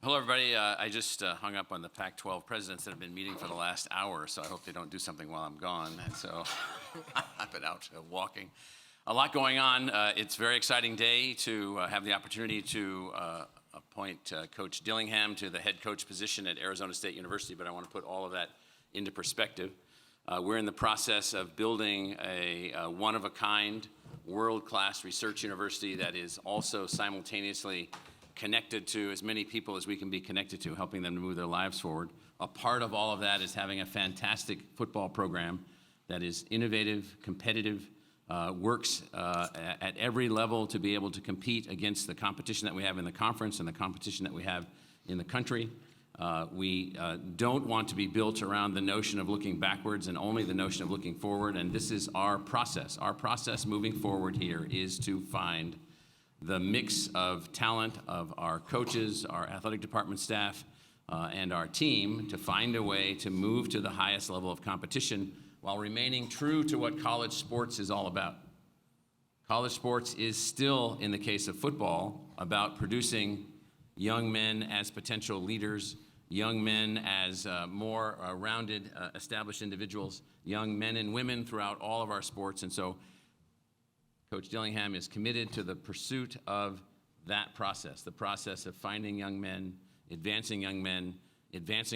Hello, everybody. I just hung up on the Pac-12 presidents that have been meeting for the last hour, so I hope they don't do something while I'm gone. And so I've been out walking. A lot going on. It's a very exciting day to have the opportunity to appoint Coach Dillingham to the head coach position at Arizona State University, but I want to put all of that into perspective. We're in the process of building a one-of-a-kind, world-class research university that is also simultaneously connected to as many people as we can be connected to, helping them to move their lives forward. A part of all of that is having a fantastic football program that is innovative, competitive, works at every level to be able to compete against the competition that we have in the conference and the competition that we have in the country. We don't want to be built around the notion of looking backwards and only the notion of looking forward, and this is our process. Our process moving forward here is to find the mix of talent of our coaches, our athletic department staff, and our team to find a way to move to the highest level of competition while remaining true to what college sports is all about. College sports is still, in the case of football, about producing young men as potential leaders, young men as more rounded, established individuals, young men and women throughout all of our sports. And so Coach Dillingham is committed to the pursuit of that process, the process of finding young men, advancing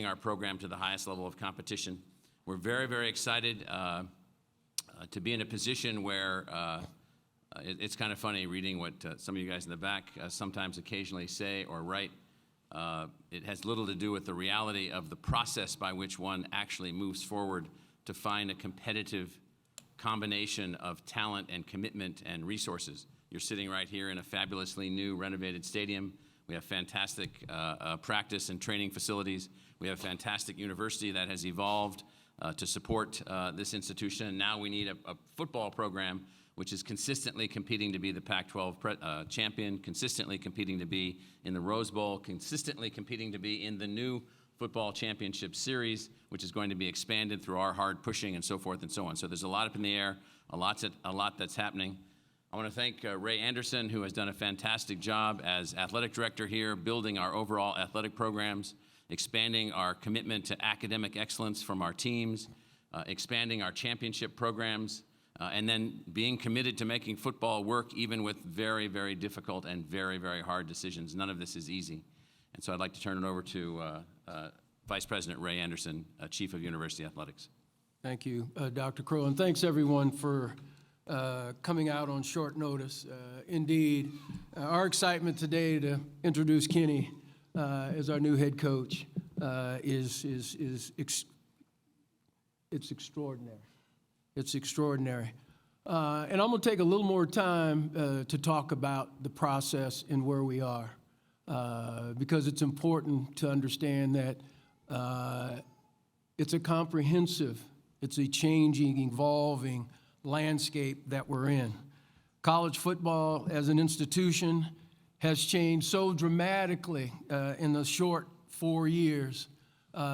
our program to the highest level of competition. We're very, very excited to be in a position where it's kind of funny reading what some of you guys in the back sometimes occasionally say or write. It has little to do with the reality of the process by which one actually moves forward to find a competitive combination of talent and commitment and resources. You're sitting right here in a fabulously new renovated stadium. We have fantastic practice and training facilities. We have a fantastic university that has evolved to support this institution. And now we need a football program which is consistently competing to be the Pac-12 champion, consistently competing to be in the Rose Bowl, consistently competing to be in the new football championship series, which is going to be expanded through our hard pushing and so forth and so on. So there's a lot up in the air, a lot that's happening. I want to thank Ray Anderson, who has done a fantastic job as athletic director here, building our overall athletic programs, expanding our commitment to academic excellence from our teams, expanding our championship programs, and then being committed to making football work even with very, very difficult and very, very hard decisions. None of this is easy. And so I'd like to turn it over to Vice President Ray Anderson, Chief of University Athletics. Thank you, Dr. Crow, and thanks everyone for coming out on short notice. Indeed, our excitement today to introduce Kenny as our new head coach it's extraordinary. It's extraordinary. And I'm going to take a little more time to talk about the process and where we are. Because it's important to understand that it's a comprehensive, it's a changing, evolving landscape that we're in. College football as an institution has changed so dramatically in the short 4 years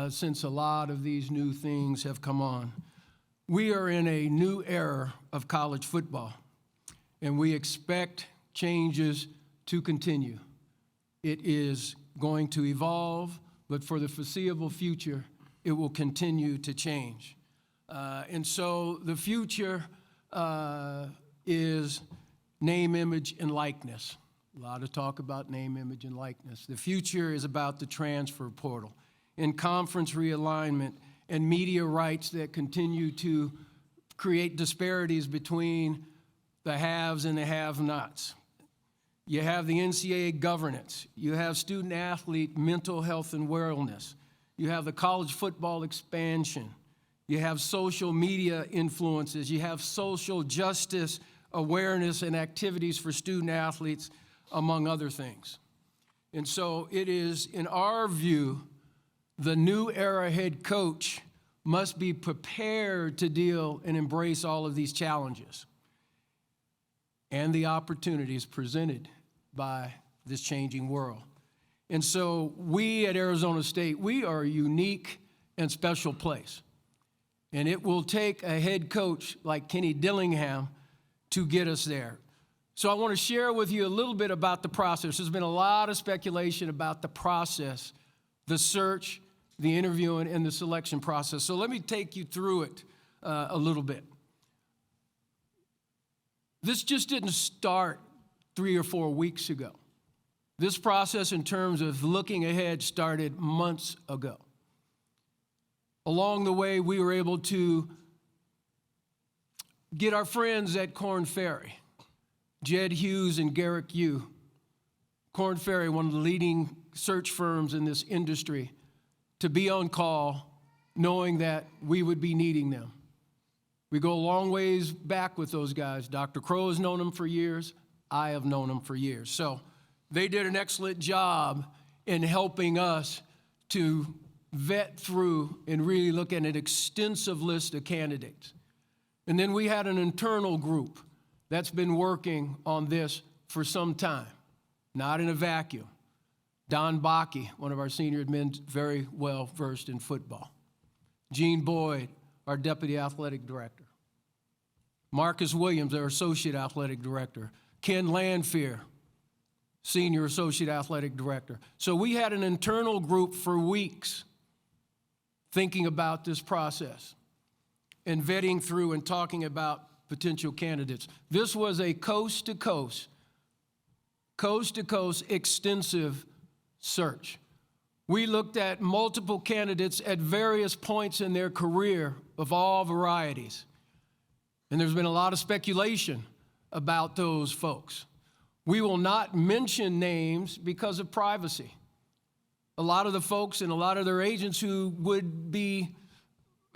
since a lot of these new things have come on. We are in a new era of college football, and we expect changes to continue. It is going to evolve, but for the foreseeable future, it will continue to change. And so the future is name, image, and likeness. A lot of talk about name, image, and likeness. The future is about the transfer portal and conference realignment and media rights that continue to create disparities between the haves and the have-nots. You have the NCAA governance. You have student-athlete mental health and wellness. You have the college football expansion. You have social media influences. You have social justice awareness and activities for student-athletes, among other things. And so it is, in our view, the new era head coach must be prepared to deal and embrace all of these challenges and the opportunities presented by this changing world. And so we at Arizona State, we are a unique and special place. And it will take a head coach like Kenny Dillingham to get us there. So I want to share with you a little bit about the process. There's been a lot of speculation about the process, the search, the interviewing, and the selection process. So let me take you through it a little bit. This just didn't start 3 or 4 weeks ago. This process, in terms of looking ahead, started months ago. Along the way, we were able to get our friends at Korn Ferry, Jed Hughes and Garrick Yu. Korn Ferry, one of the leading search firms in this industry, to be on call, knowing that we would be needing them. We go a long ways back with those guys. Dr. Crow has known them for years. I have known them for years. So they did an excellent job in helping us to vet through and really look at an extensive list of candidates. And then we had an internal group that's been working on this for some time, not in a vacuum. Don Bakke, one of our senior admins, very well versed in football. Gene Boyd, our deputy athletic director. Marcus Williams, our associate athletic director. Ken Lanfear, senior associate athletic director. So we had an internal group for weeks thinking about this process and vetting through and talking about potential candidates. This was a coast-to-coast, extensive search. We looked at multiple candidates at various points in their career of all varieties. And there's been a lot of speculation about those folks. We will not mention names because of privacy. A lot of the folks and a lot of their agents who would be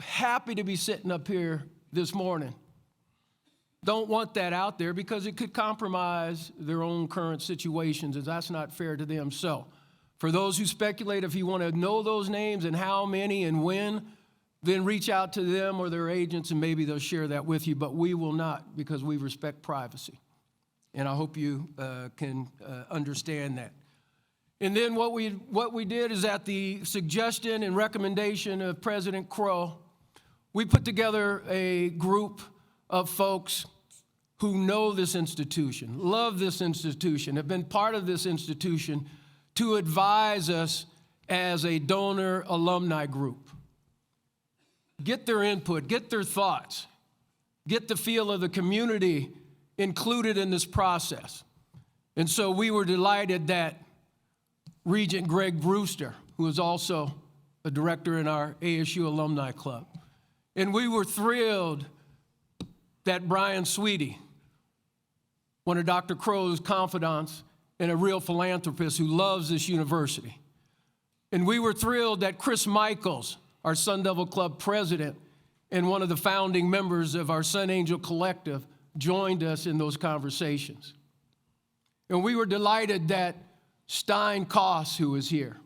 happy to be sitting up here this morning don't want that out there because it could compromise their own current situations, and that's not fair to them. So for those who speculate, if you want to know those names and how many and when, then reach out to them or their agents and maybe they'll share that with you, but we will not because we respect privacy. And I hope you can understand that. And then what we did is, at the suggestion and recommendation of President Crow, we put together a group of folks who know this institution, love this institution, have been part of this institution, to advise us as a donor alumni group. Get their input, get their thoughts, get the feel of the community included in this process. And so we were delighted that Regent Greg Brewster, who is also a director in our ASU Alumni Club, and we were thrilled that Brian Sweetie, one of Dr. Crow's confidants and a real philanthropist who loves this university, and we were thrilled that Chris Michaels, our Sun Devil Club president and one of the founding members of our Sun Angel Collective, joined us in those conversations. And we were delighted that Stein Koss, who is here,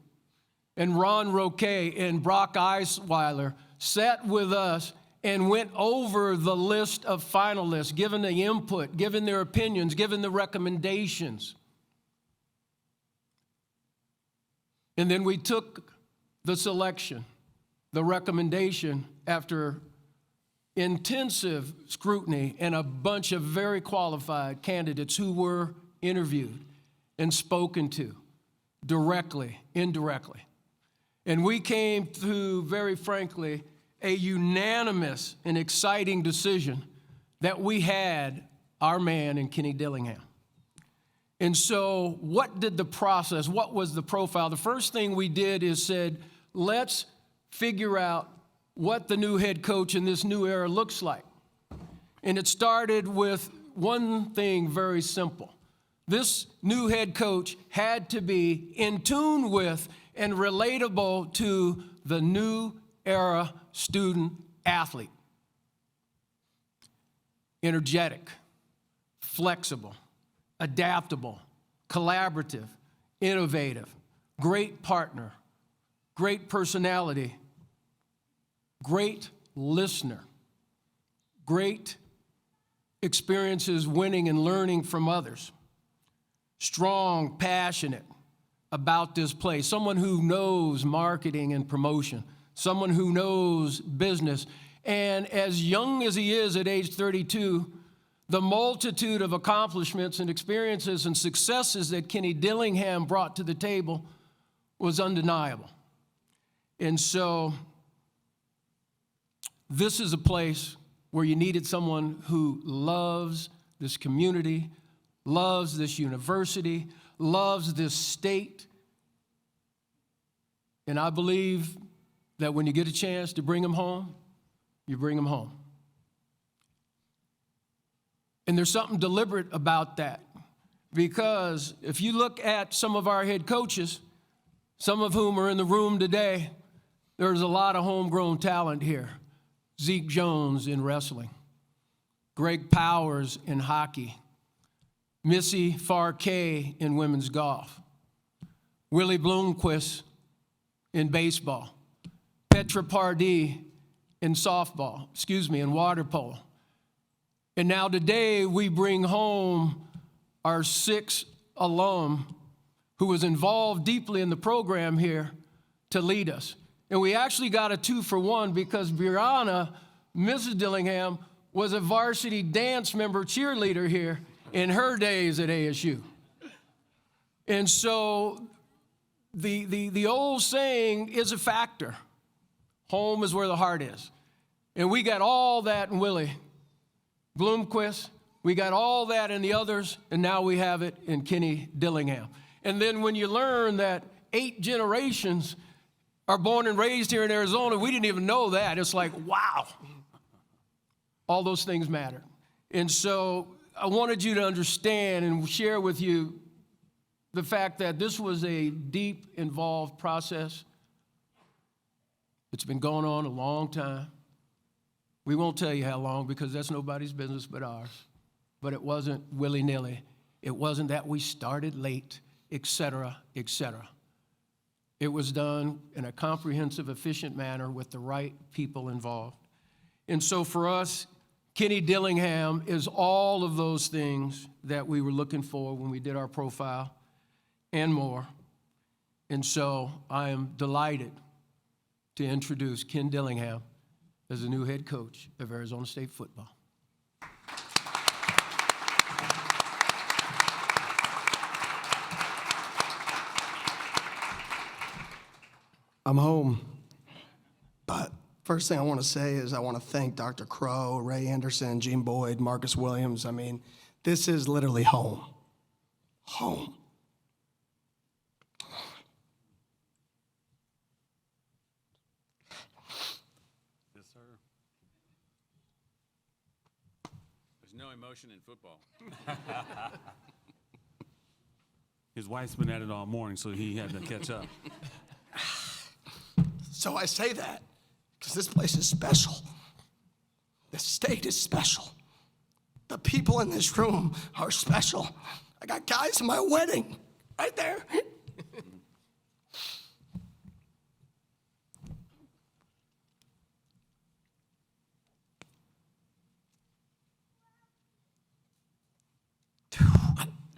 and Ron Roquet and Brock Eisweiler sat with us and went over the list of finalists, given the input, given their opinions, given the recommendations. And then we took the selection, the recommendation, after intensive scrutiny and a bunch of very qualified candidates who were interviewed and spoken to directly, indirectly. And we came to, very frankly, a unanimous and exciting decision that we had our man in Kenny Dillingham. And so what was the profile? The first thing we did is said, let's figure out what the new head coach in this new era looks like. And it started with one thing very simple. This new head coach had to be in tune with and relatable to the new era student athlete. Energetic, flexible, adaptable, collaborative, innovative, great partner, great personality, great listener, great experiences winning and learning from others, strong, passionate about this place, someone who knows marketing and promotion, someone who knows business. And as young as he is at age 32, The multitude of accomplishments and experiences and successes that Kenny Dillingham brought to the table was undeniable. And so this is a place where you needed someone who loves this community, loves this university, loves this state. And I believe that when you get a chance to bring them home, you bring them home. And there's something deliberate about that, because if you look at some of our head coaches, some of whom are in the room today, there's a lot of homegrown talent here. Zeke Jones in wrestling, Greg Powers in hockey, Missy Farkay in women's golf, Willie Bloomquist in baseball, Petra Pardee in in water polo. And now today we bring home our 6th alum who was involved deeply in the program here to lead us. And we actually got a 2-for-1 because Brianna, Mrs. Dillingham, was a varsity dance member cheerleader here in her days at ASU. And so the old saying is a factor. Home is where the heart is. And we got all that in Willie Bloomquist, we got all that in the others, and now we have it in Kenny Dillingham. And then when you learn that 8 generations are born and raised here in Arizona, we didn't even know that. It's like, wow. All those things matter. And so I wanted you to understand and share with you the fact that this was a deep, involved process. It's been going on a long time. We won't tell you how long because that's nobody's business but ours. But it wasn't willy-nilly. It wasn't that we started late, et cetera, et cetera. It was done in a comprehensive, efficient manner with the right people involved. And so for us, Kenny Dillingham is all of those things that we were looking for when we did our profile and more. And so I am delighted to introduce Ken Dillingham as the new head coach of Arizona State football. I'm home. But first thing I want to say is I want to thank Dr. Crow, Ray Anderson, Gene Boyd, Marcus Williams. I mean, this is literally home. Home. Yes, sir. There's no emotion in football. His wife's been at it all morning, so he had to catch up. So I say that because this place is special. The state is special. The people in this room are special. I got guys in my wedding right there. There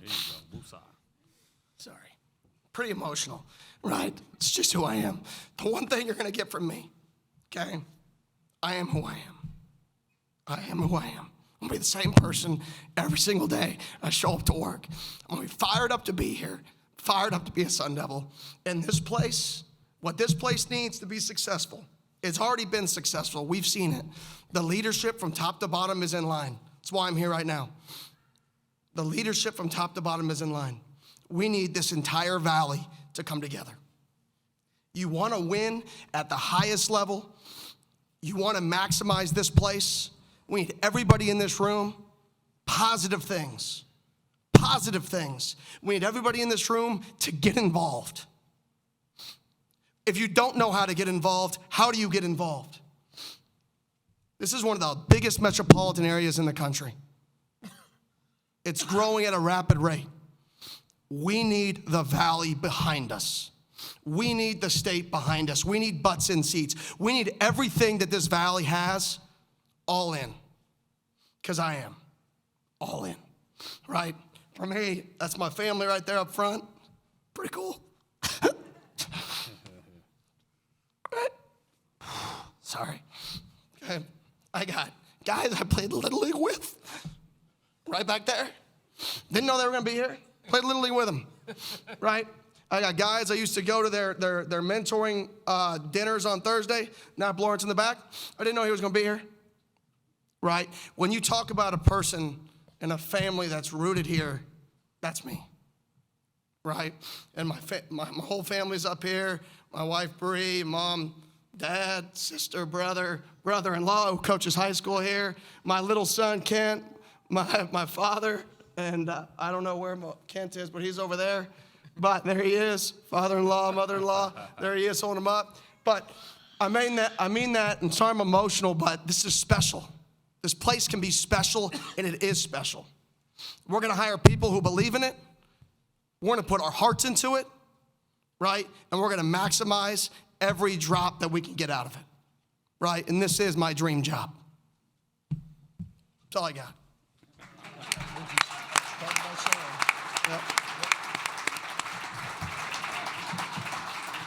you go. Woosah. Sorry. Pretty emotional, right? It's just who I am. The one thing you're going to get from me, okay? I am who I am. I am who I am. I'm going to be the same person every single day I show up to work. I'm going to be fired up to be here, fired up to be a Sun Devil. And this place, what this place needs to be successful, it's already been successful. We've seen it. The leadership from top to bottom is in line. That's why I'm here right now. The leadership from top to bottom is in line. We need this entire valley to come together. You want to win at the highest level? You want to maximize this place? We need everybody in this room, positive things. Positive things. We need everybody in this room to get involved. If you don't know how to get involved, how do you get involved? This is one of the biggest metropolitan areas in the country. It's growing at a rapid rate. We need the valley behind us. We need the state behind us. We need butts in seats. We need everything that this valley has, all in. Because I am all in, right? For me, that's my family right there up front. Pretty cool. Right? Sorry. Okay. I got guys I played Little League with. right back there. Didn't know they were going to be here. Played Little League with them, right? I got guys I used to go to their mentoring dinners on Thursday. Now Lawrence in the back. I didn't know he was going to be here, right? When you talk about a person and a family that's rooted here, that's me, right? And my whole family's up here. My wife, Bree, mom, dad, sister, brother-in-law who coaches high school here. My little son, Kent, my father, and I don't know where Kent is, but he's over there. But there he is, father-in-law, mother-in-law. There he is, holding him up. But I mean that, and sorry I'm emotional, but this is special. This place can be special, and it is special. We're going to hire people who believe in it. We're going to put our hearts into it, right? And we're going to maximize every drop that we can get out of it, right? And this is my dream job. That's all I got. Yep.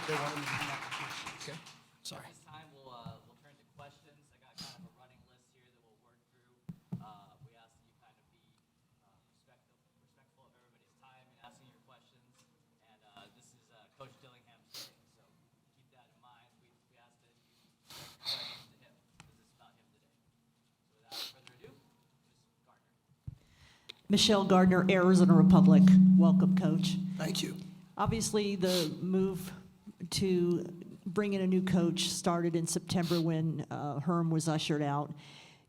Okay. Sorry. This time we'll turn to questions. I got kind of a running list here that we'll work through. We ask that you kind of be respectful of everybody's time in asking your questions. And this is Coach Dillingham's day, so keep that in mind. We ask that you direct questions to him because it's about him today. So without further ado, Ms. Gardner. Michelle Gardner, Arizona Republic. Welcome, Coach. Thank you. Obviously, the move to bring in a new coach started in September when Herm was ushered out.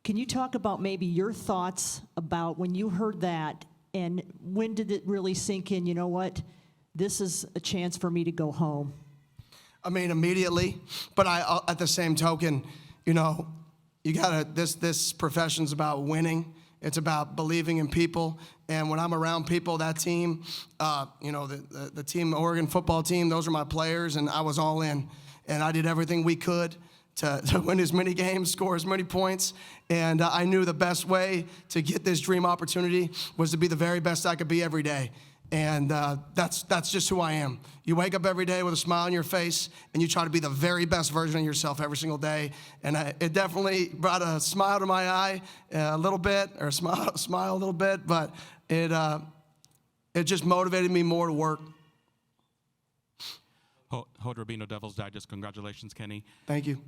Can you talk about maybe your thoughts about when you heard that, and when did it really sink in, you know what, this is a chance for me to go home? I mean, immediately, but at the same token, you know, you gotta, this profession's about winning. It's about believing in people. And when I'm around people, that team, you know, the team, the Oregon football team, those are my players, and I was all in. And I did everything we could to win as many games, score as many points. And I knew the best way to get this dream opportunity was to be the very best I could be every day. And that's just who I am. You wake up every day with a smile on your face, and you try to be the very best version of yourself every single day. And it definitely brought a smile to my eye a little bit, or a smile a little bit, but it just motivated me more to work. Hod Rabino, Devil's Digest, congratulations, Kenny. Thank you.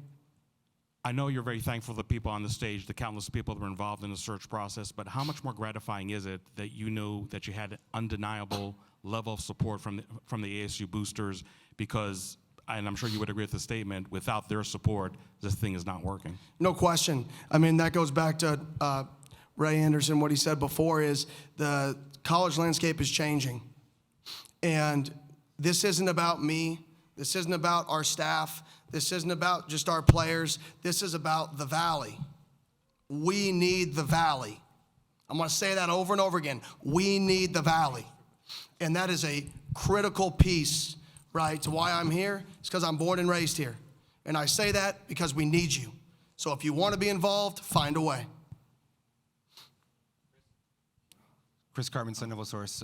I know you're very thankful for the people on the stage, the countless people that were involved in the search process, but how much more gratifying is it that you knew that you had undeniable level of support from the ASU boosters? Because, and I'm sure you would agree with the statement, without their support, this thing is not working. No question. I mean, that goes back to Ray Anderson. What he said before is the college landscape is changing. And this isn't about me. This isn't about our staff. This isn't about just our players. This is about the Valley. We need the Valley. I'm going to say that over and over again. We need the Valley. And that is a critical piece, right, to why I'm here. It's because I'm born and raised here. And I say that because we need you. So if you want to be involved, find a way. Chris Cartman, Sun Devil Source.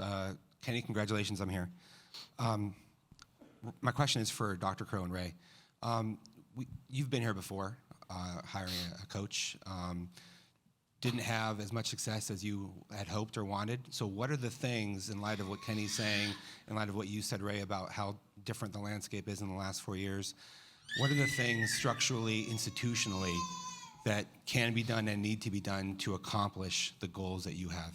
Kenny, congratulations, I'm here. My question is for Dr. Crow and Ray. You've been here before, hiring a coach. Didn't have as much success as you had hoped or wanted. So what are the things, in light of what Kenny's saying, in light of what you said, Ray, about how different the landscape is in the last 4 years, what are the things structurally, institutionally, that can be done and need to be done to accomplish the goals that you have?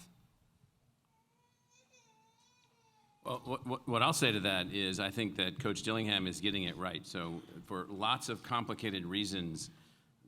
Well, what I'll say to that is I think that Coach Dillingham is getting it right. So for lots of complicated reasons,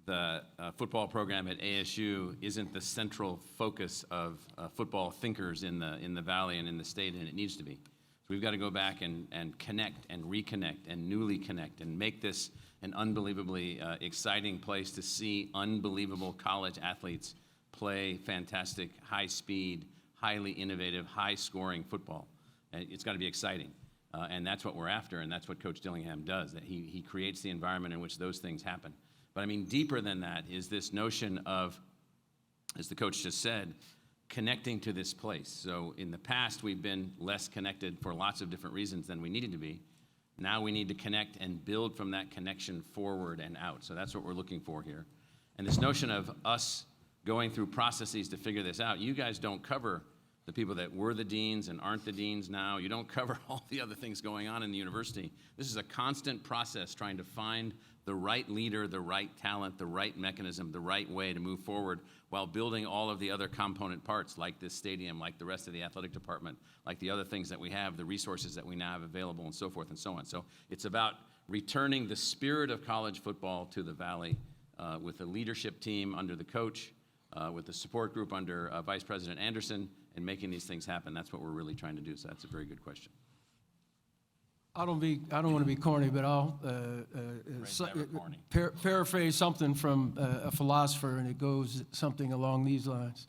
the football program at ASU isn't the central focus of football thinkers in the Valley and in the state, and it needs to be. So we've got to go back and connect and reconnect and newly connect and make this an unbelievably exciting place to see unbelievable college athletes play fantastic, high-speed, highly innovative, high-scoring football. It's got to be exciting, and that's what we're after, and that's what Coach Dillingham does, that he creates the environment in which those things happen. But I mean, deeper than that is this notion of, as the coach just said, connecting to this place. So in the past, we've been less connected for lots of different reasons than we needed to be. Now we need to connect and build from that connection forward and out. So that's what we're looking for here. And this notion of us going through processes to figure this out. You guys don't cover the people that were the deans and aren't the deans now. You don't cover all the other things going on in the university. This is a constant process trying to find the right leader, the right talent, the right mechanism, the right way to move forward while building all of the other component parts like this stadium, like the rest of the athletic department, like the other things that we have, the resources that we now have available, and so forth and so on. So it's about returning the spirit of college football to the Valley with a leadership team under the coach, with the support group under Vice President Anderson, and making these things happen. That's what we're really trying to do, so that's a very good question. I don't want to be corny, but I'll never corny. Paraphrase something from a philosopher, and it goes something along these lines.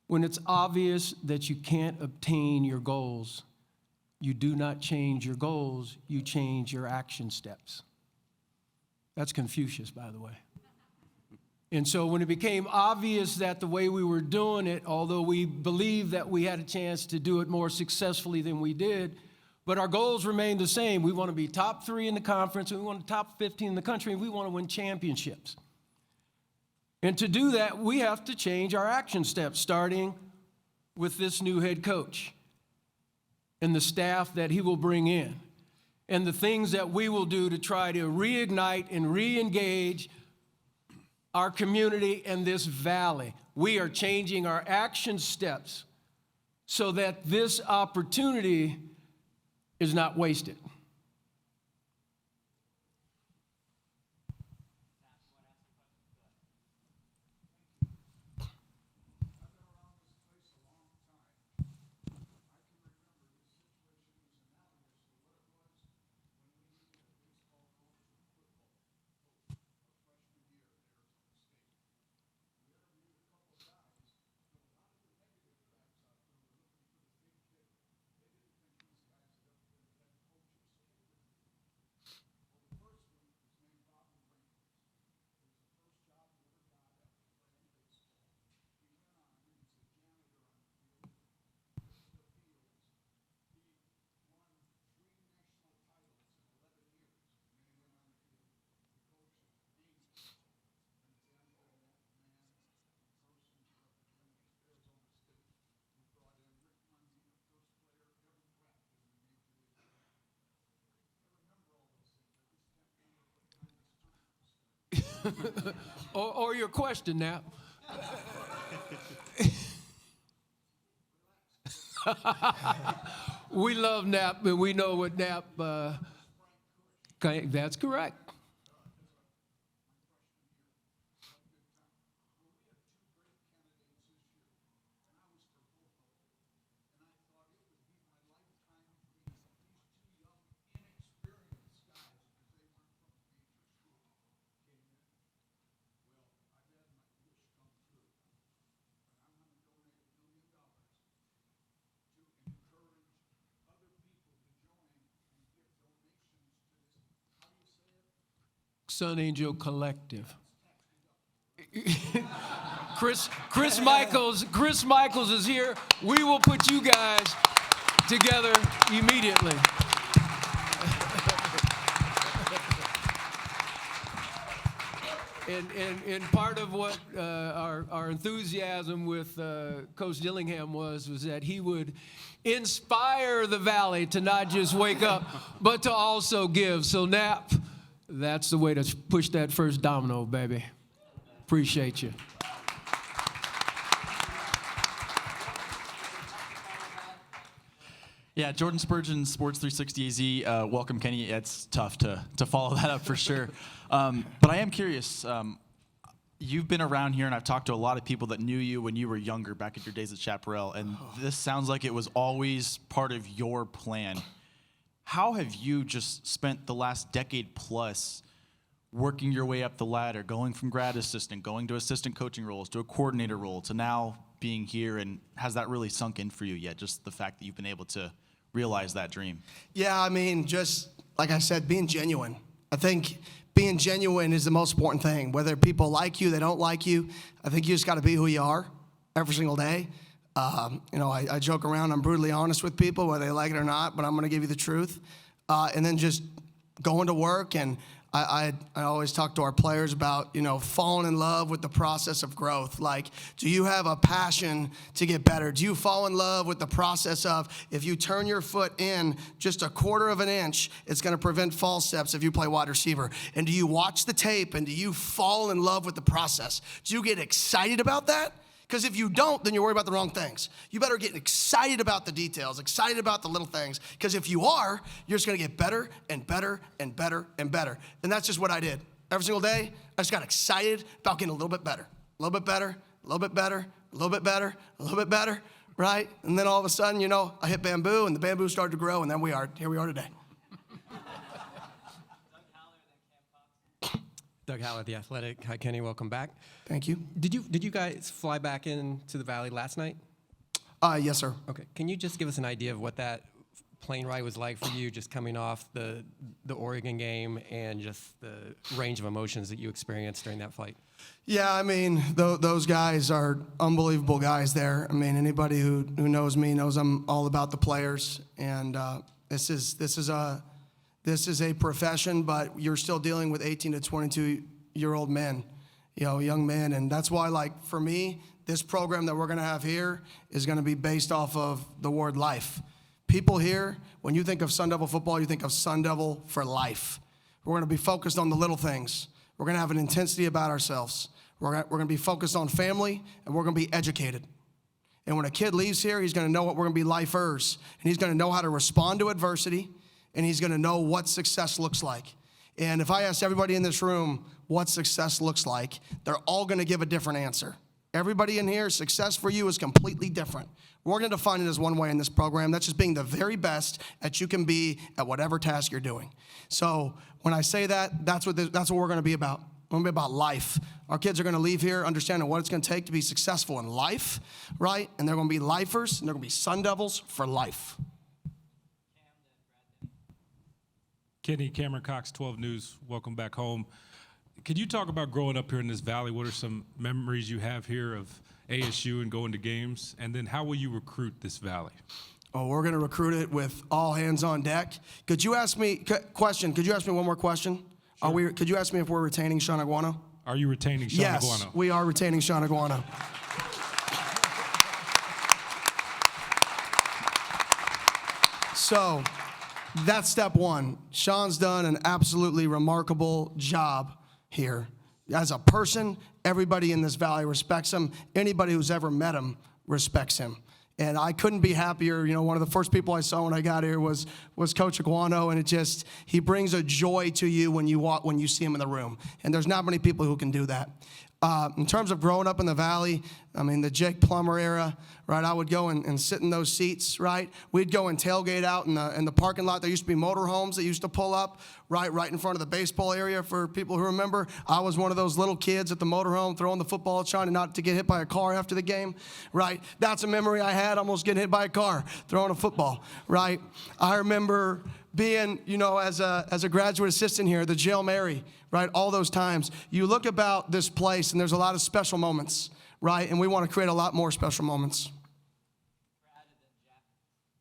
When it's obvious that you can't obtain your goals, you do not change your goals, you change your action steps. That's Confucius, by the way. And so when it became obvious that the way we were doing it, although we believed that we had a chance to do it more successfully than we did, but our goals remained the same. We want to be top 3 in the conference, and we want to top 15 in the country, and we want to win championships. And to do that, we have to change our action steps, starting with this new head coach and the staff that he will bring in, and the things that we will do to try to reignite and re-engage our community and this valley. We are changing our action steps so that this opportunity is not wasted. or your question, Nap. We love Nap, and we know what Nap, that's correct. Sun Angel Collective. Chris Michaels is here. We will put you guys together immediately. And part of what our enthusiasm with Coach Dillingham was that he would inspire the Valley to not just wake up, but to also give. So Nap, that's the way to push that first domino, baby. Appreciate you. Yeah, Jordan Spurgeon, Sports 360 AZ. Welcome, Kenny. It's tough to follow that up for sure. But I am curious. You've been around here, and I've talked to a lot of people that knew you when you were younger, back in your days at Chaparral, and this sounds like it was always part of your plan. How have you just spent the last decade plus working your way up the ladder, going from grad assistant, going to assistant coaching roles, to a coordinator role, to now being here, and has that really sunk in for you yet, just the fact that you've been able to realize that dream? Yeah, I mean, just like I said, being genuine. I think being genuine is the most important thing. Whether people like you, they don't like you, I think you just got to be who you are every single day. I joke around, I'm brutally honest with people, whether they like it or not, but I'm going to give you the truth. And then just going to work, and I always talk to our players about, falling in love with the process of growth. Like, do you have a passion to get better? Do you fall in love with the process of, if you turn your foot in just a quarter of an inch, it's going to prevent false steps if you play wide receiver? And do you watch the tape, and do you fall in love with the process? Do you get excited about that? Because if you don't, then you're worried about the wrong things. You better get excited about the details, excited about the little things. Because if you are, you're just going to get better and better and better and better. And that's just what I did. Every single day, I just got excited about getting a little bit better, a little bit better, a little bit better, a little bit better, a little bit better, right? And then all of a sudden, I hit bamboo, and the bamboo started to grow, and then here we are today. Doug Howard, The Athletic. Hi, Kenny. Welcome back. Thank you. Did you guys fly back into the Valley last night? Yes, sir. Okay. Can you just give us an idea of what that plane ride was like for you, just coming off the Oregon game and just the range of emotions that you experienced during that flight? Yeah, I mean, those guys are unbelievable guys there. I mean, anybody who knows me knows I'm all about the players, and this is a profession, but you're still dealing with 18 to 22-year-old men, young men. And that's why, like, for me, this program that we're going to have here is going to be based off of the word life. People here, when you think of Sun Devil football, you think of Sun Devil for life. We're going to be focused on the little things. We're going to have an intensity about ourselves. We're going to be focused on family, and we're going to be educated. And when a kid leaves here, he's going to know what we're going to be lifers, and he's going to know how to respond to adversity, and he's going to know what success looks like. And if I ask everybody in this room what success looks like, they're all going to give a different answer. Everybody in here, success for you is completely different. We're going to define it as one way in this program. That's just being the very best that you can be at whatever task you're doing. So when I say that, that's what we're going to be about. We're going to be about life. Our kids are going to leave here understanding what it's going to take to be successful in life, right? And they're going to be lifers, and they're going to be Sun Devils for life. Kenny, Cameron Cox, 12 News. Welcome back home. Could you talk about growing up here in this valley? What are some memories you have here of ASU and going to games? And then how will you recruit this valley? Oh, we're going to recruit it with all hands on deck. Could you ask me one more question? Sure. Could you ask me if we're retaining Sean Aguano? Are you retaining Sean Aguano? Yes, we are retaining Sean Aguano. So that's step one. Sean's done an absolutely remarkable job here. As a person, everybody in this valley respects him. Anybody who's ever met him respects him. And I couldn't be happier. One of the first people I saw when I got here was Coach Aguano, and he brings a joy to you when you see him in the room. And there's not many people who can do that. In terms of growing up in the Valley, I mean, the Jake Plummer era, right? I would go and sit in those seats, right? We'd go and tailgate out in the parking lot. There used to be motorhomes that used to pull up, right in front of the baseball area. For people who remember, I was one of those little kids at the motorhome throwing the football, trying not to get hit by a car after the game, right? That's a memory I had, almost getting hit by a car throwing a football, right? I remember being, as a graduate assistant here, the Jail Mary, right? All those times. You look about this place, and there's a lot of special moments, right? And we want to create a lot more special moments.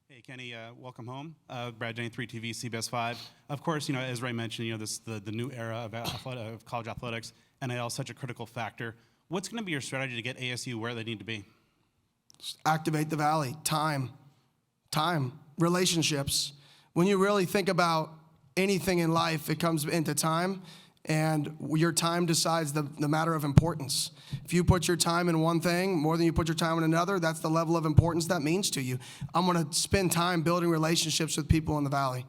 Hey, Kenny, welcome home. Brad Jennings, 3TV, CBS 5. Of course, as Ray mentioned, the new era of college athletics, NIL is such a critical factor. What's going to be your strategy to get ASU where they need to be? Just activate the Valley. Time, relationships. When you really think about anything in life, it comes into time, and your time decides the matter of importance. If you put your time in one thing more than you put your time in another, that's the level of importance that means to you. I'm going to spend time building relationships with people in the Valley,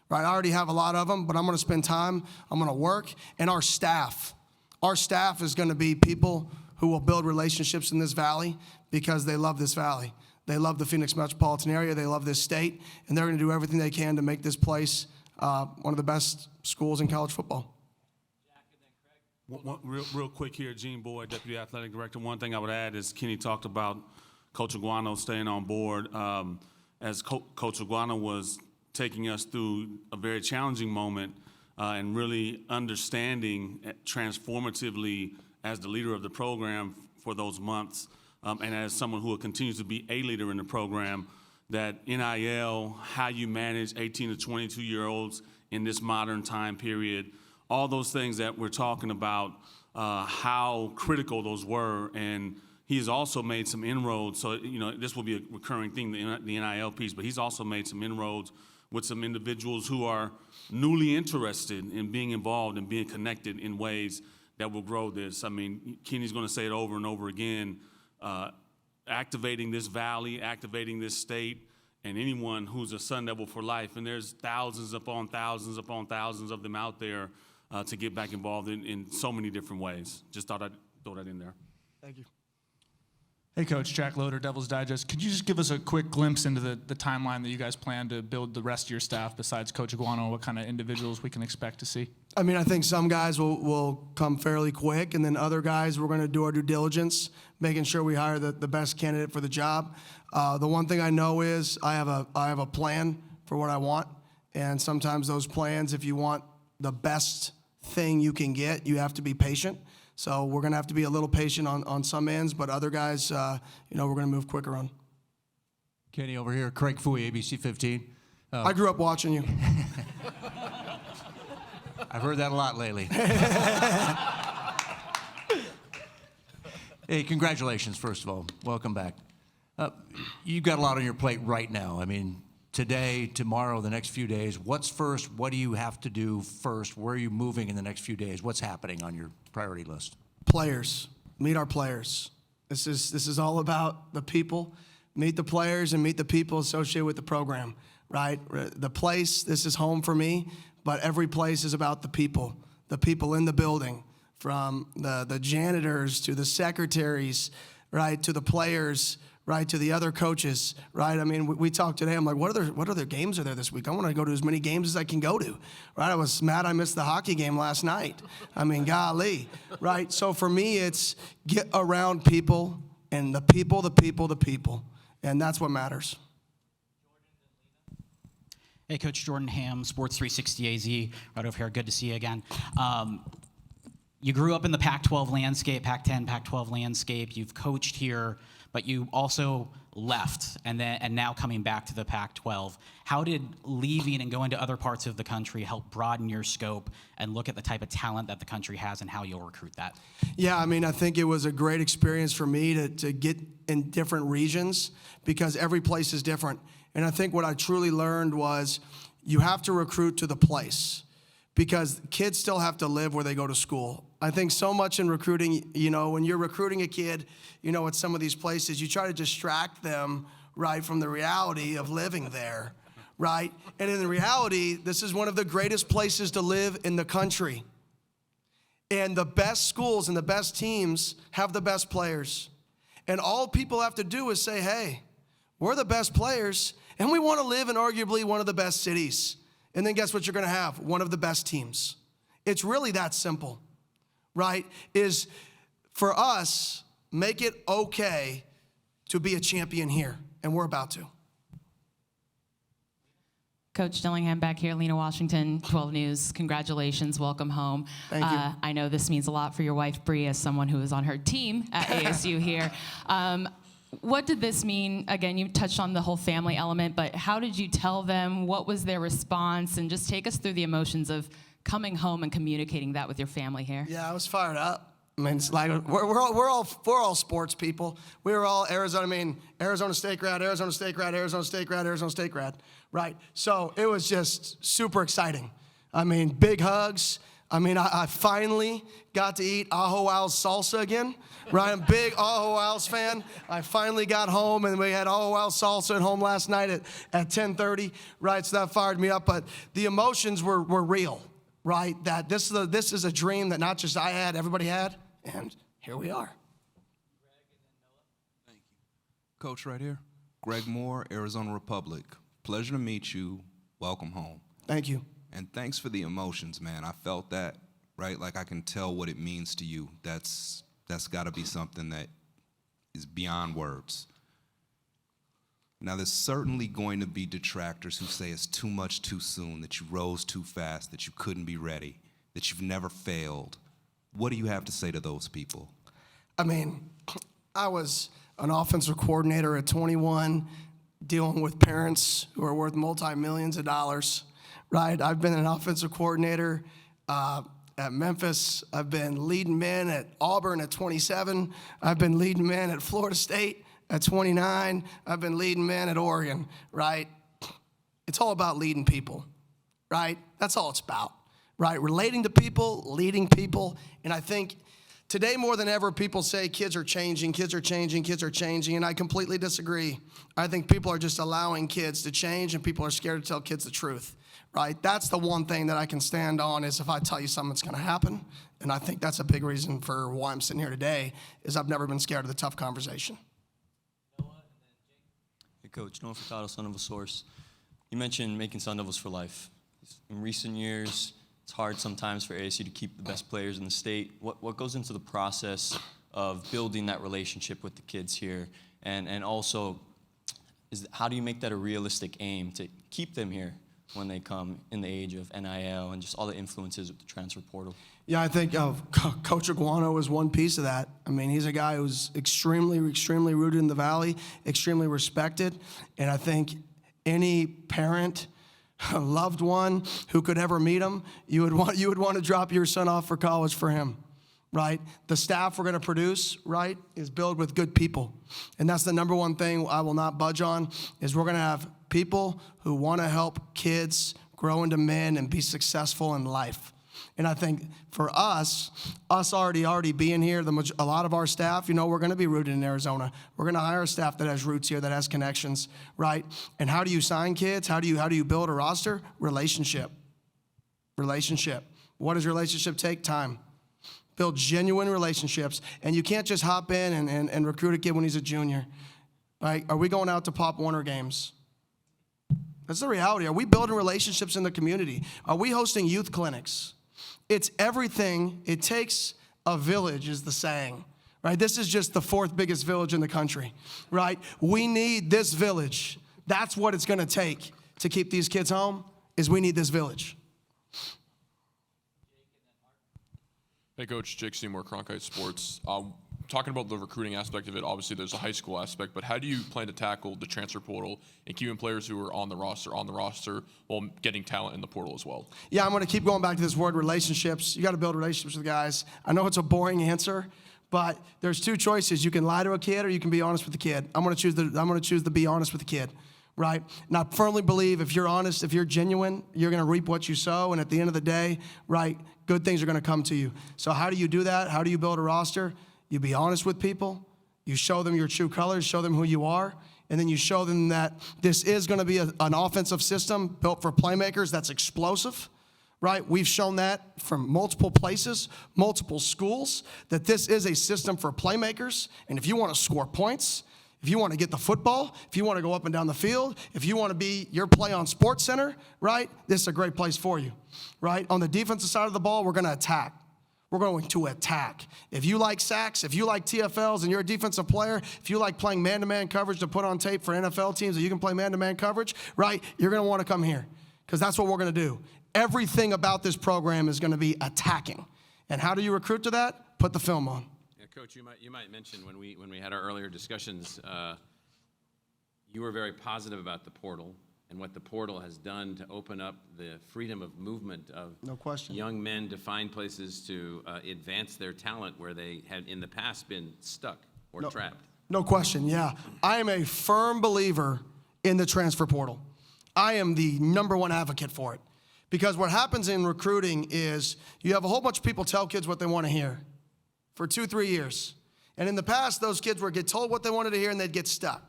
right? I already have a lot of them, but I'm going to spend time, I'm going to work, and our staff is going to be people who will build relationships in this Valley because they love this Valley. They love the Phoenix metropolitan area. They love this state, and they're going to do everything they can to make this place one of the best schools in college football. Real quick here, Gene Boyd, Deputy Athletic Director. One thing I would add is Kenny talked about Coach Aguano staying on board. As Coach Aguano was taking us through a very challenging moment and really understanding transformatively as the leader of the program for those months, and as someone who will continue to be a leader in the program, that NIL, how you manage 18 to 22-year-olds in this modern time period. All those things that we're talking about, how critical those were, and he has also made some inroads. So, this will be a recurring thing, the NIL piece, but he's also made some inroads with some individuals who are newly interested in being involved and being connected in ways that will grow this. I mean, Kenny's going to say it over and over again, activating this valley, activating this state, and anyone who's a Sun Devil for life. And there's thousands upon thousands upon thousands of them out there to get back involved in so many different ways. Just thought I'd throw that in there. Thank you. Hey, Coach, Jack Loader, Devil's Digest. Could you just give us a quick glimpse into the timeline that you guys plan to build the rest of your staff besides Coach Iguano, what kind of individuals we can expect to see? I mean, I think some guys will come fairly quick, and then other guys, we're going to do our due diligence, making sure we hire the best candidate for the job. The one thing I know is I have a plan for what I want, and sometimes those plans, if you want the best thing you can get, you have to be patient. So we're going to have to be a little patient on some ends, but other guys, we're going to move quicker on. Kenny over here, Craig Fouie, ABC 15. I grew up watching you. I've heard that a lot lately. Hey, congratulations, first of all. Welcome back. You've got a lot on your plate right now. I mean, today, tomorrow, the next few days. What's first? What do you have to do first? Where are you moving in the next few days? What's happening on your priority list? Players. Meet our players. This is all about the people. Meet the players and meet the people associated with the program, right? The place, this is home for me, but every place is about the people in the building, from the janitors to the secretaries, right, to the players, right, to the other coaches, right? I mean, we talked today. I'm like, what other games are there this week? I want to go to as many games as I can go to, right? I was mad I missed the hockey game last night. I mean, golly, right? So for me, it's get around people and the people, and that's what matters. Hey, Coach Jordan Ham, Sports 360 AZ, right over here. Good to see you again. You grew up in the Pac-12 landscape, Pac-10, Pac-12 landscape. You've coached here, but you also left and now coming back to the Pac-12. How did leaving and going to other parts of the country help broaden your scope and look at the type of talent that the country has and how you'll recruit that? Yeah, I mean, I think it was a great experience for me to get in different regions because every place is different. And I think what I truly learned was you have to recruit to the place because kids still have to live where they go to school. I think so much in recruiting, when you're recruiting a kid, at some of these places, you try to distract them, right, from the reality of living there, right? And in reality, this is one of the greatest places to live in the country. And the best schools and the best teams have the best players. And all people have to do is say, hey, we're the best players, and we want to live in arguably one of the best cities. And then guess what you're going to have? One of the best teams. It's really that simple, right? Is for us, make it okay to be a champion here, and we're about to. Coach Dillingham back here, Lena Washington, 12 News. Congratulations, welcome home. Thank you. I know this means a lot for your wife, Bree, as someone who is on her team at ASU here. What did this mean? Again, you touched on the whole family element, but how did you tell them? What was their response? And just take us through the emotions of coming home and communicating that with your family here. Yeah, I was fired up. I mean, it's like we're all sports people. We were all Arizona State grad, Arizona State grad, Arizona State grad, Arizona State grad, right? So it was just super exciting. I mean, big hugs. I mean, I finally got to eat Ajo Al's salsa again, right? I'm a big Ajo Al's fan. I finally got home, and we had Ajo Al's salsa at home last night at 10:30, right? So that fired me up. But the emotions were real, right? That this is a dream that not just I had, everybody had, and here we are. Thank you. Coach right here. Greg Moore, Arizona Republic. Pleasure to meet you. Welcome home. Thank you. And thanks for the emotions, man. I felt that, right? Like I can tell what it means to you. That's got to be something that is beyond words. Now, there's certainly going to be detractors who say it's too much too soon, that you rose too fast, that you couldn't be ready, that you've never failed. What do you have to say to those people? I mean, I was an offensive coordinator at 21, dealing with parents who are worth multi-millions of dollars, right? I've been an offensive coordinator at Memphis. I've been leading men at Auburn at 27. I've been leading men at Florida State at 29. I've been leading men at Oregon, right? It's all about leading people, right? That's all it's about, right? Relating to people, leading people. And I think today more than ever, people say kids are changing, kids are changing, kids are changing, and I completely disagree. I think people are just allowing kids to change, and people are scared to tell kids the truth, right? That's the one thing that I can stand on is if I tell you something's going to happen, and I think that's a big reason for why I'm sitting here today is I've never been scared of the tough conversation. Hey, Coach, Noah Furtado, Son of a Source. You mentioned making Sun Devils for life. In recent years, it's hard sometimes for ASU to keep the best players in the state. What goes into the process of building that relationship with the kids here? And also, how do you make that a realistic aim to keep them here when they come in the age of NIL and just all the influences with the transfer portal? Yeah, I think Coach Iguano is one piece of that. I mean, he's a guy who's extremely, extremely rooted in the Valley, extremely respected, and I think any parent, loved one who could ever meet him, you would want to drop your son off for college for him, right? The staff we're going to produce, right, is built with good people. And that's the number one thing I will not budge on, is we're going to have people who want to help kids grow into men and be successful in life. And I think for us already being here, a lot of our staff, we're going to be rooted in Arizona. We're going to hire staff that has roots here, that has connections, right? And how do you sign kids? How do you build a roster? Relationship. What does relationship take? Time. Build genuine relationships. And you can't just hop in and recruit a kid when he's a junior, right? Are we going out to Pop Warner games? That's the reality. Are we building relationships in the community? Are we hosting youth clinics? It's everything. It takes a village, is the saying, right? This is just the fourth biggest village in the country, right? We need this village. That's what it's going to take to keep these kids home, is we need this village. Hey, Coach, Jake Seymour, Cronkite Sports. Talking about the recruiting aspect of it, obviously there's a high school aspect, but how do you plan to tackle the transfer portal and keeping players who are on the roster while getting talent in the portal as well? Yeah, I'm going to keep going back to this word relationships. You got to build relationships with guys. I know it's a boring answer, but there's two choices. You can lie to a kid or you can be honest with the kid. I'm going to choose to be honest with the kid, right? And I firmly believe if you're honest, if you're genuine, you're going to reap what you sow, and at the end of the day, right, good things are going to come to you. So how do you do that? How do you build a roster? You be honest with people, you show them your true colors, show them who you are, and then you show them that this is going to be an offensive system built for playmakers that's explosive, right? We've shown that from multiple places, multiple schools, that this is a system for playmakers, and if you want to score points, if you want to get the football, if you want to go up and down the field, if you want to be your play on Sports Center, right, this is a great place for you, right? On the defensive side of the ball, we're going to attack. We're going to attack. If you like sacks, if you like TFLs and you're a defensive player, if you like playing man-to-man coverage to put on tape for NFL teams that you can play man-to-man coverage, right, you're going to want to come here because that's what we're going to do. Everything about this program is going to be attacking. And how do you recruit to that? Put the film on. Yeah, Coach, you might mention when we had our earlier discussions, you were very positive about the portal and what the portal has done to open up the freedom of movement of no question. Young men to find places to advance their talent where they had in the past been stuck or trapped. No question, yeah. I am a firm believer in the transfer portal. I am the number one advocate for it. Because what happens in recruiting is you have a whole bunch of people tell kids what they want to hear for 2-3 years. And in the past, those kids would get told what they wanted to hear and they'd get stuck.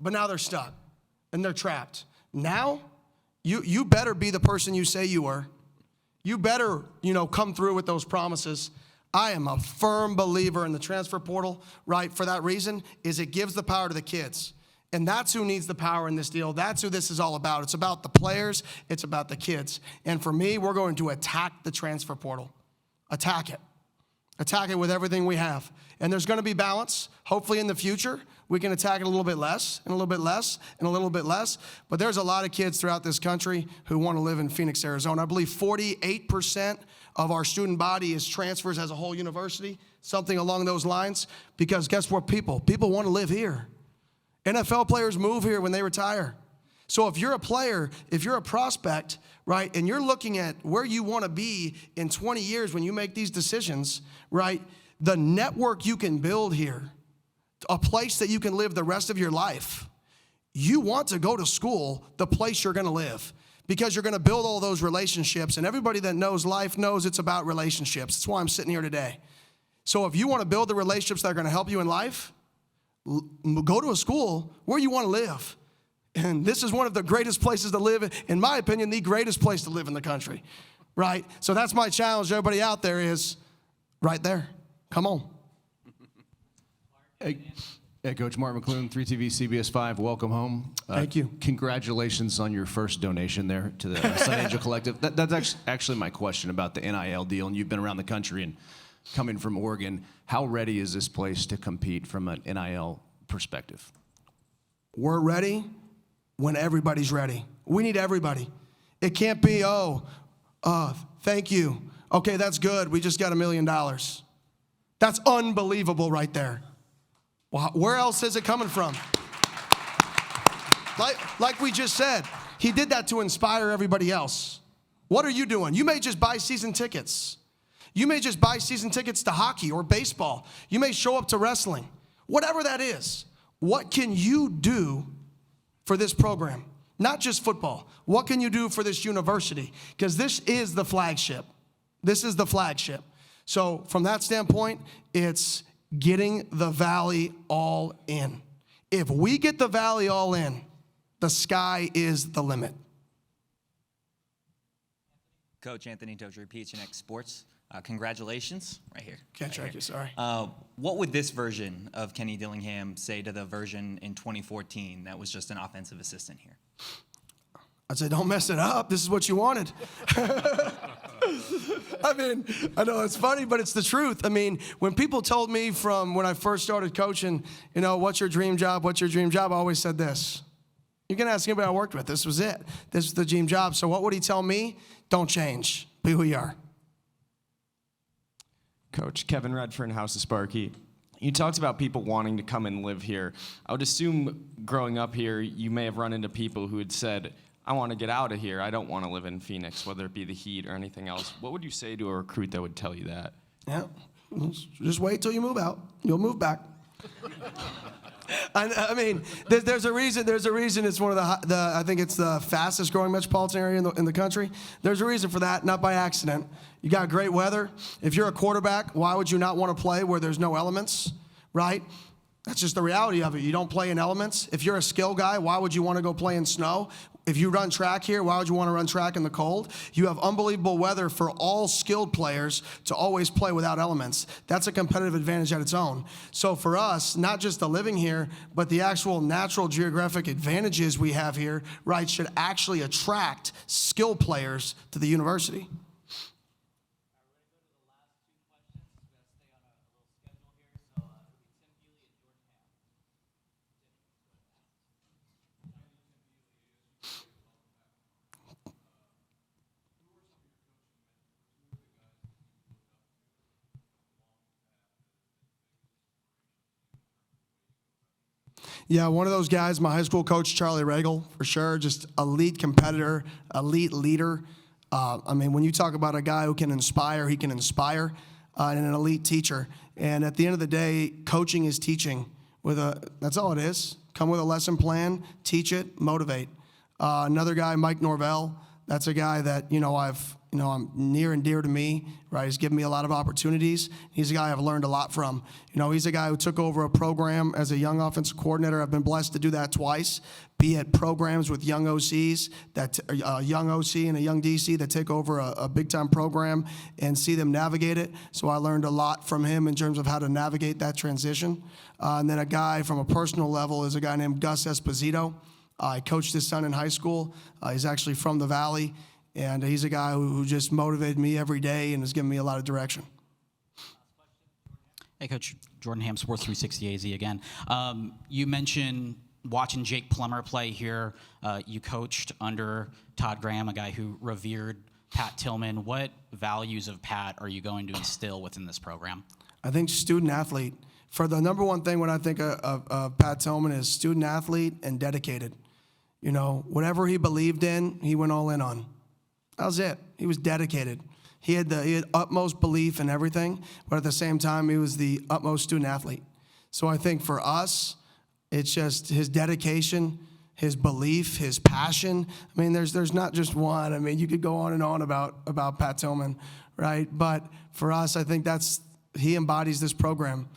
But now they're stuck. And they're trapped. Now, you better be the person you say you were. You better, come through with those promises. I am a firm believer in the transfer portal, right? For that reason, is it gives the power to the kids. And that's who needs the power in this deal. That's who this is all about. It's about the players. It's about the kids. And for me, we're going to attack the transfer portal. Attack it. Attack it with everything we have. And there's going to be balance. Hopefully in the future, we can attack it a little bit less, and a little bit less, and a little bit less. But there's a lot of kids throughout this country who want to live in Phoenix, Arizona. I believe 48% of our student body is transfers as a whole university, something along those lines. Because guess what, people want to live here. NFL players move here when they retire. So if you're a player, if you're a prospect, right, and you're looking at where you want to be in 20 years when you make these decisions, right, the network you can build here, a place that you can live the rest of your life, you want to go to school the place you're going to live because you're going to build all those relationships. And everybody that knows life knows it's about relationships. That's why I'm sitting here today. So if you want to build the relationships that are going to help you in life, go to a school where you want to live. And this is one of the greatest places to live, in my opinion, the greatest place to live in the country, right? So that's my challenge to everybody out there is right there. Come on. Hey, Coach Mark McClune, 3TV CBS 5, welcome home. Thank you. Congratulations on your first donation there to the Sun Angel Collective. That's actually my question about the NIL deal, and you've been around the country and coming from Oregon. How ready is this place to compete from an NIL perspective? We're ready when everybody's ready. We need everybody. It can't be, thank you. Okay, that's good. We just got $1 million. That's unbelievable right there. Well, where else is it coming from? Like we just said, he did that to inspire everybody else. What are you doing? You may just buy season tickets. You may just buy season tickets to hockey or baseball. You may show up to wrestling. Whatever that is, what can you do for this program? Not just football. What can you do for this university? Because this is the flagship. This is the flagship. So from that standpoint, it's getting the Valley all in. If we get the Valley all in, the sky is the limit. Coach Anthony Tozer, PHNX Sports. Congratulations, right here. Can't track you, sorry. What would this version of Kenny Dillingham say to the version in 2014 that was just an offensive assistant here? I'd say, don't mess it up. This is what you wanted. I mean, I know it's funny, but it's the truth. I mean, when people told me from when I first started coaching, you know, what's your dream job? What's your dream job? I always said this. You can ask anybody I worked with. This was it. This was the dream job. So what would he tell me? Don't change. Be who you are. Coach, Kevin Redfern, House of Sparky. You talked about people wanting to come and live here. I would assume growing up here, you may have run into people who had said, I want to get out of here. I don't want to live in Phoenix, whether it be the heat or anything else. What would you say to a recruit that would tell you that? Yeah, just wait till you move out. You'll move back. I mean, there's a reason. There's a reason it's one of the I think it's the fastest growing metropolitan area in the country. There's a reason for that, not by accident. You got great weather. If you're a quarterback, why would you not want to play where there's no elements, right? That's just the reality of it. You don't play in elements. If you're a skill guy, why would you want to go play in snow? If you run track here, why would you want to run track in the cold? You have unbelievable weather for all skilled players to always play without elements. That's a competitive advantage at its own. So for us, not just the living here, but the actual natural geographic advantages we have here, right, should actually attract skilled players to the university. Yeah, one of those guys, my high school coach, Charlie Regal, for sure, just elite competitor, elite leader. I mean, when you talk about a guy who can inspire, he can inspire, and an elite teacher. And at the end of the day, coaching is teaching. That's all it is. Come with a lesson plan, teach it, motivate. Another guy, Mike Norvell, that's a guy that, I'm near and dear to me, right? He's given me a lot of opportunities. He's a guy I've learned a lot from. He's a guy who took over a program as a young offensive coordinator. I've been blessed to do that twice, be at programs with young OCs, a young OC and a young DC that take over a big-time program and see them navigate it. So I learned a lot from him in terms of how to navigate that transition. And then a guy from a personal level is a guy named Gus Esposito. I coached his son in high school. He's actually from the Valley. And he's a guy who just motivated me every day and has given me a lot of direction. Hey, Coach. Jordan Ham, Sports 360 AZ again. You mentioned watching Jake Plummer play here. You coached under Todd Graham, a guy who revered Pat Tillman. What values of Pat are you going to instill within this program? I think student athlete. For the number one thing when I think of Pat Tillman is student athlete and dedicated. You know, whatever he believed in, he went all in on. That was it. He was dedicated. He had utmost belief in everything, but at the same time, he was the utmost student athlete. So I think for us, it's just his dedication, his belief, his passion. I mean, there's not just one. I mean, you could go on and on about Pat Tillman, right? But for us, I think he embodies this program.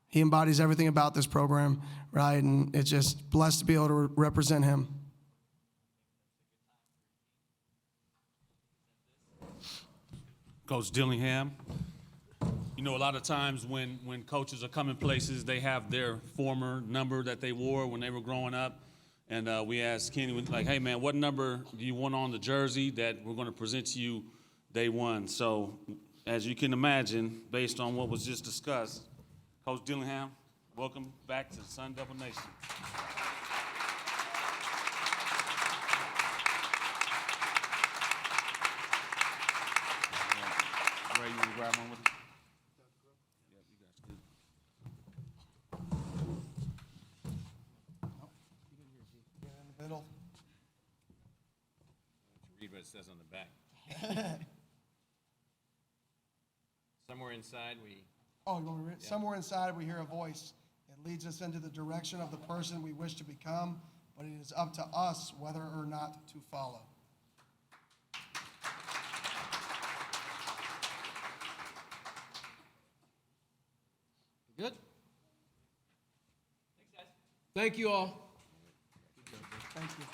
He embodies everything about this program, right? And it's just blessed to be able to represent him. Coach Dillingham, you know, a lot of times when coaches are coming places, they have their former number that they wore when they were growing up. And we asked Kenny, like, hey, man, what number do you want on the jersey that we're going to present to you day one? So as you can imagine, based on what was just discussed, Coach Dillingham, welcome back to the Sun Devil Nation. Ray, you want to grab one with you? Yeah, you guys good. In the middle. Read what it says on the back. Somewhere inside we... Oh, you want me to read? Yeah. Somewhere inside we hear a voice. It leads us into the direction of the person we wish to become, but it is up to us whether or not to follow. Good? Thanks, guys. Thank you all. Thank you.